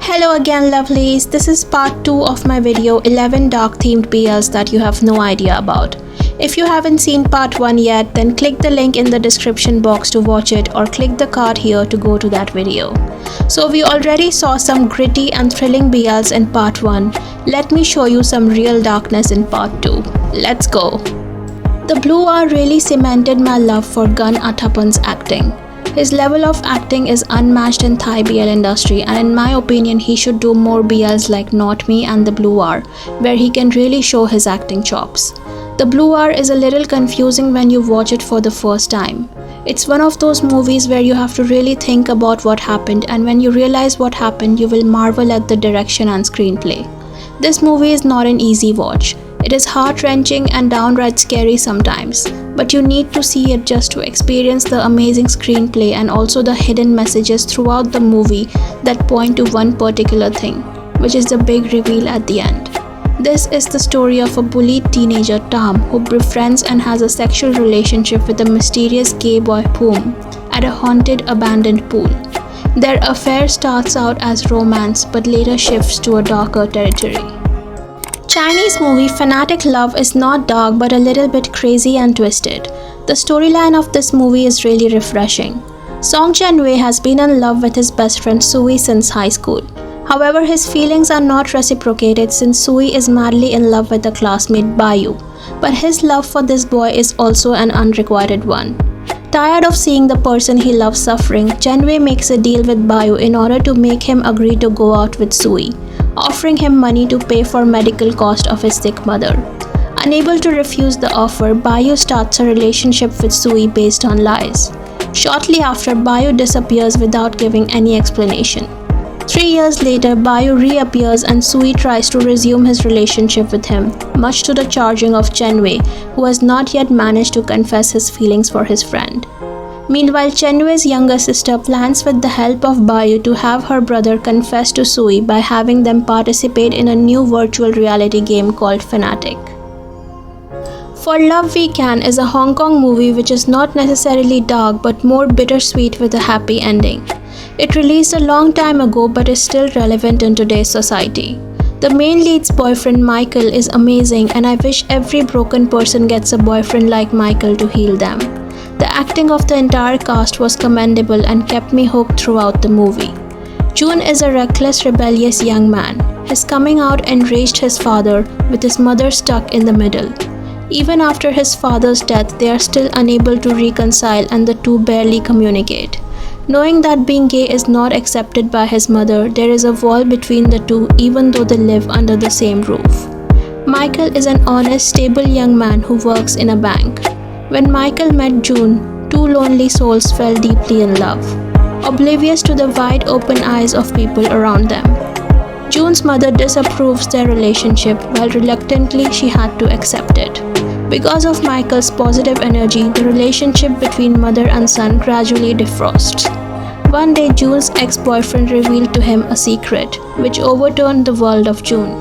Hello again lovelies, this is part 2 of my video 11 dark themed BLs that you have no idea about. If you haven't seen part 1 yet, then click the link in the description box to watch it or click the card here to go to that video. So we already saw some gritty and thrilling BLs in part 1, let me show you some real darkness in part 2. Let's go! The Blue Hour really cemented my love for Gun Athapan's acting. His level of acting is unmatched in Thai BL industry, and in my opinion he should do more BLs like Not Me and The Blue Hour, where he can really show his acting chops. The Blue Hour is a little confusing when you watch it for the first time. It's one of those movies where you have to really think about what happened, and when you realize what happened you will marvel at the direction and screenplay. This movie is not an easy watch. It is heart-wrenching and downright scary sometimes, but you need to see it just to experience the amazing screenplay and also the hidden messages throughout the movie that point to one particular thing, which is the big reveal at the end. This is the story of a bullied teenager, Tam, who befriends and has a sexual relationship with a mysterious gay boy, Poom, at a haunted abandoned pool. Their affair starts out as romance but later shifts to a darker territory. Chinese movie Fanatic Love is not dark but a little bit crazy and twisted. The storyline of this movie is really refreshing. Song Chen-wei has been in love with his best friend Sui since high school. However, his feelings are not reciprocated since Sui is madly in love with a classmate Bayu. But his love for this boy is also an unrequited one. Tired of seeing the person he loves suffering, Chen-wei makes a deal with Bayu in order to make him agree to go out with Sui, offering him money to pay for medical cost of his sick mother. Unable to refuse the offer, Bayu starts a relationship with Sui based on lies. Shortly after, Bayu disappears without giving any explanation. 3 years later, Bayu reappears and Sui tries to resume his relationship with him, much to the charging of Chen-wei, who has not yet managed to confess his feelings for his friend. Meanwhile, Chen-wei's younger sister plans with the help of Bayu to have her brother confess to Sui by having them participate in a new virtual reality game called Fanatic. For Love We Can is a Hong Kong movie which is not necessarily dark but more bittersweet with a happy ending. It released a long time ago but is still relevant in today's society. The main lead's boyfriend Michael is amazing, and I wish every broken person gets a boyfriend like Michael to heal them. The acting of the entire cast was commendable and kept me hooked throughout the movie. June is a reckless, rebellious young man. His coming out enraged his father, with his mother stuck in the middle. Even after his father's death, they are still unable to reconcile and the two barely communicate. Knowing that being gay is not accepted by his mother, there is a wall between the two even though they live under the same roof. Michael is an honest, stable young man who works in a bank. When Michael met June, two lonely souls fell deeply in love, oblivious to the wide open eyes of people around them. June's mother disapproves their relationship while reluctantly she had to accept it. Because of Michael's positive energy, the relationship between mother and son gradually defrosts. One day, June's ex-boyfriend revealed to him a secret, which overturned the world of June.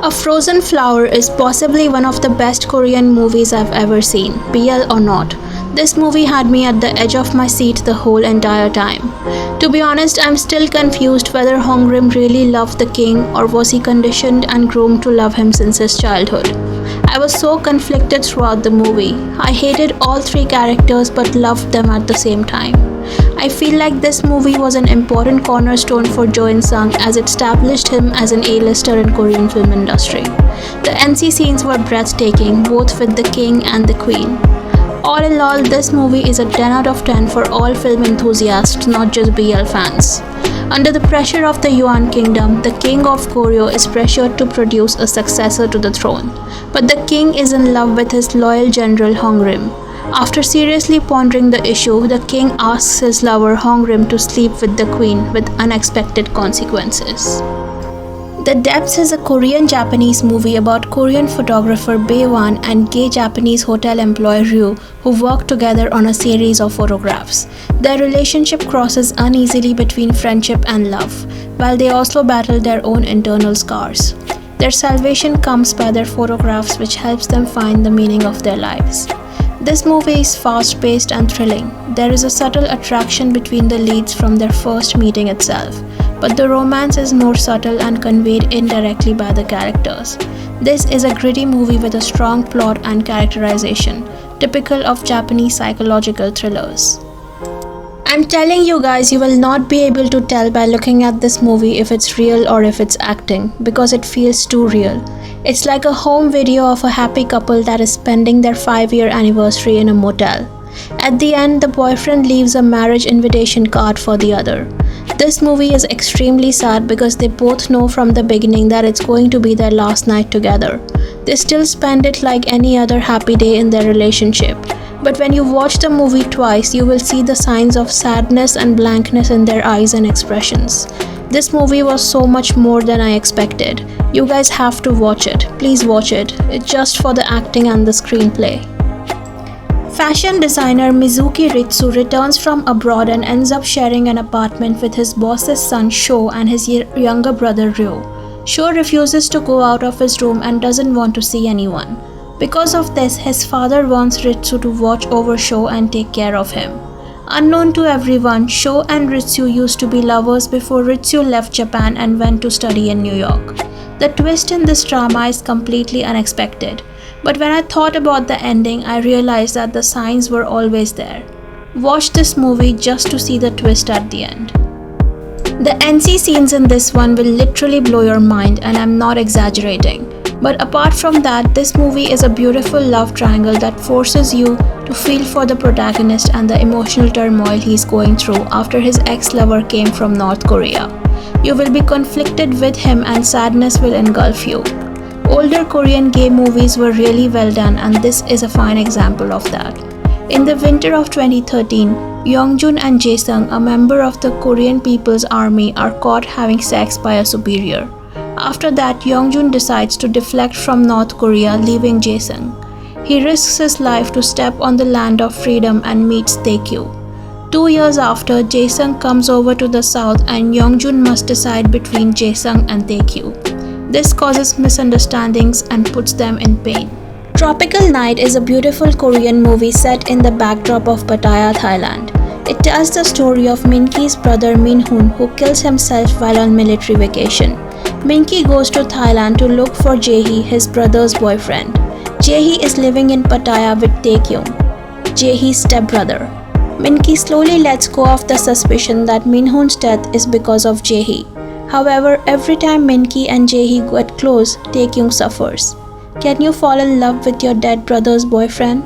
A Frozen Flower is possibly one of the best Korean movies I've ever seen, BL or not. This movie had me at the edge of my seat the whole entire time. To be honest, I'm still confused whether Hongrim really loved the king or was he conditioned and groomed to love him since his childhood. I was so conflicted throughout the movie. I hated all three characters but loved them at the same time. I feel like this movie was an important cornerstone for Jo In-sung as it established him as an A-lister in Korean film industry. The NC scenes were breathtaking, both with the king and the queen. All in all, this movie is a 10 out of 10 for all film enthusiasts, not just BL fans. Under the pressure of the Yuan Kingdom, the king of Koryo is pressured to produce a successor to the throne. But the king is in love with his loyal general Hongrim. After seriously pondering the issue, the king asks his lover Hongrim to sleep with the queen with unexpected consequences. The Depths is a Korean-Japanese movie about Korean photographer Bae-wan and gay Japanese hotel employee Ryu who work together on a series of photographs. Their relationship crosses uneasily between friendship and love, while they also battle their own internal scars. Their salvation comes by their photographs, which helps them find the meaning of their lives. This movie is fast-paced and thrilling. There is a subtle attraction between the leads from their first meeting itself, but the romance is more subtle and conveyed indirectly by the characters. This is a gritty movie with a strong plot and characterization, typical of Japanese psychological thrillers. I'm telling you guys, you will not be able to tell by looking at this movie if it's real or if it's acting, because it feels too real. It's like a home video of a happy couple that is spending their 5-year anniversary in a motel. At the end, the boyfriend leaves a marriage invitation card for the other. This movie is extremely sad because they both know from the beginning that it's going to be their last night together. They still spend it like any other happy day in their relationship. But when you watch the movie twice, you will see the signs of sadness and blankness in their eyes and expressions. This movie was so much more than I expected. You guys have to watch it. Please watch it. It's just for the acting and the screenplay. Fashion designer Mizuki Ritsu returns from abroad and ends up sharing an apartment with his boss's son Sho and his younger brother Ryo. Sho refuses to go out of his room and doesn't want to see anyone. Because of this, his father wants Ritsu to watch over Sho and take care of him. Unknown to everyone, Sho and Ritsu used to be lovers before Ritsu left Japan and went to study in New York. The twist in this drama is completely unexpected. But when I thought about the ending, I realized that the signs were always there. Watch this movie just to see the twist at the end. The NC scenes in this one will literally blow your mind, and I'm not exaggerating. But apart from that, this movie is a beautiful love triangle that forces you to feel for the protagonist and the emotional turmoil he's going through after his ex-lover came from North Korea. You will be conflicted with him and sadness will engulf you. Older Korean gay movies were really well done, and this is a fine example of that. In the winter of 2013, Youngjun and Jaesung, a member of the Korean People's Army, are caught having sex by a superior. After that, Youngjun decides to deflect from North Korea, leaving Jaesung. He risks his life to step on the land of freedom and meets Taekyu. 2 years after, Jaesung comes over to the south and Youngjun must decide between Jaesung and Taekyu. This causes misunderstandings and puts them in pain. Tropical Night is a beautiful Korean movie set in the backdrop of Pattaya, Thailand. It tells the story of Minki's brother Minhoon, who kills himself while on military vacation. Minki goes to Thailand to look for Jaehee, his brother's boyfriend. Jaehee is living in Pattaya with Taekyung, Jaehee's stepbrother. Minki slowly lets go of the suspicion that Minhoon's death is because of Jaehee. However, every time Minki and Jaehee get close, Taekyung suffers. Can you fall in love with your dead brother's boyfriend?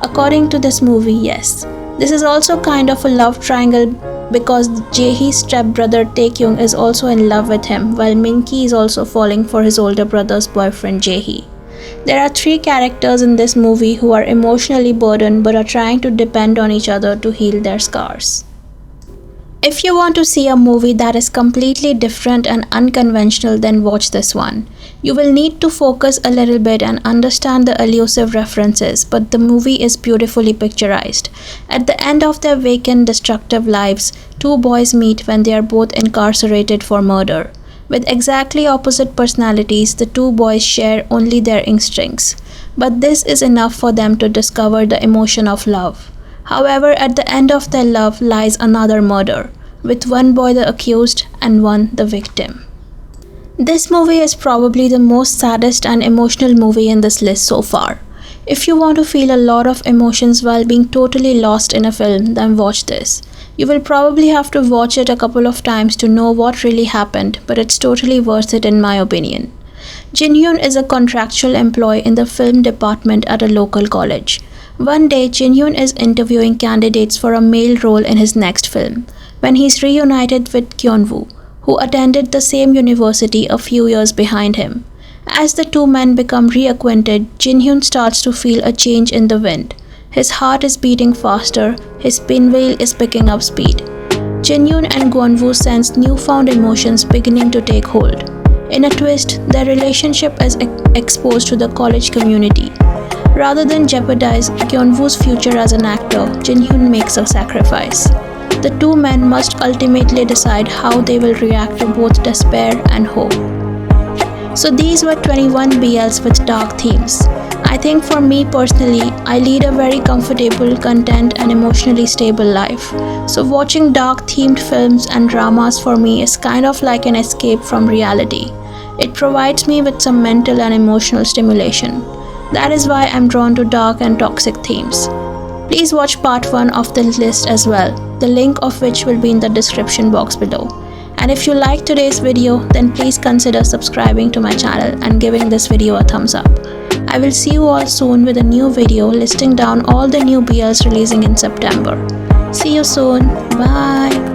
According to this movie, yes. This is also kind of a love triangle because Jaehee's stepbrother Taekyung is also in love with him, while Minki is also falling for his older brother's boyfriend Jaehee. There are 3 characters in this movie who are emotionally burdened but are trying to depend on each other to heal their scars. If you want to see a movie that is completely different and unconventional, then watch this one. You will need to focus a little bit and understand the elusive references, but the movie is beautifully picturized. At the end of their vacant, destructive lives, 2 boys meet when they are both incarcerated for murder. With exactly opposite personalities, the 2 boys share only their instincts, but this is enough for them to discover the emotion of love. However, at the end of their love lies another murder, with one boy the accused and one the victim. This movie is probably the most saddest and emotional movie in this list so far. If you want to feel a lot of emotions while being totally lost in a film, then watch this. You will probably have to watch it a couple of times to know what really happened, but it's totally worth it in my opinion. Jin-hyun is a contractual employee in the film department at a local college. One day, Jin-hyun is interviewing candidates for a male role in his next film, when he's reunited with Kyun-woo, who attended the same university a few years behind him. As the 2 men become reacquainted, Jin-hyun starts to feel a change in the wind. His heart is beating faster, his pinwheel is picking up speed. Jin-hyun and Gwon-woo sense newfound emotions beginning to take hold. In a twist, their relationship is exposed to the college community. Rather than jeopardize Kyun-woo's future as an actor, Jin-hyun makes a sacrifice. The 2 men must ultimately decide how they will react to both despair and hope. So these were 21 BLs with dark themes. I think for me personally, I lead a very comfortable, content and emotionally stable life. So watching dark themed films and dramas for me is kind of like an escape from reality. It provides me with some mental and emotional stimulation. That is why I'm drawn to dark and toxic themes. Please watch part 1 of the list as well, the link of which will be in the description box below. And if you liked today's video, then please consider subscribing to my channel and giving this video a thumbs up. I will see you all soon with a new video listing down all the new BLs releasing in September. See you soon. Bye.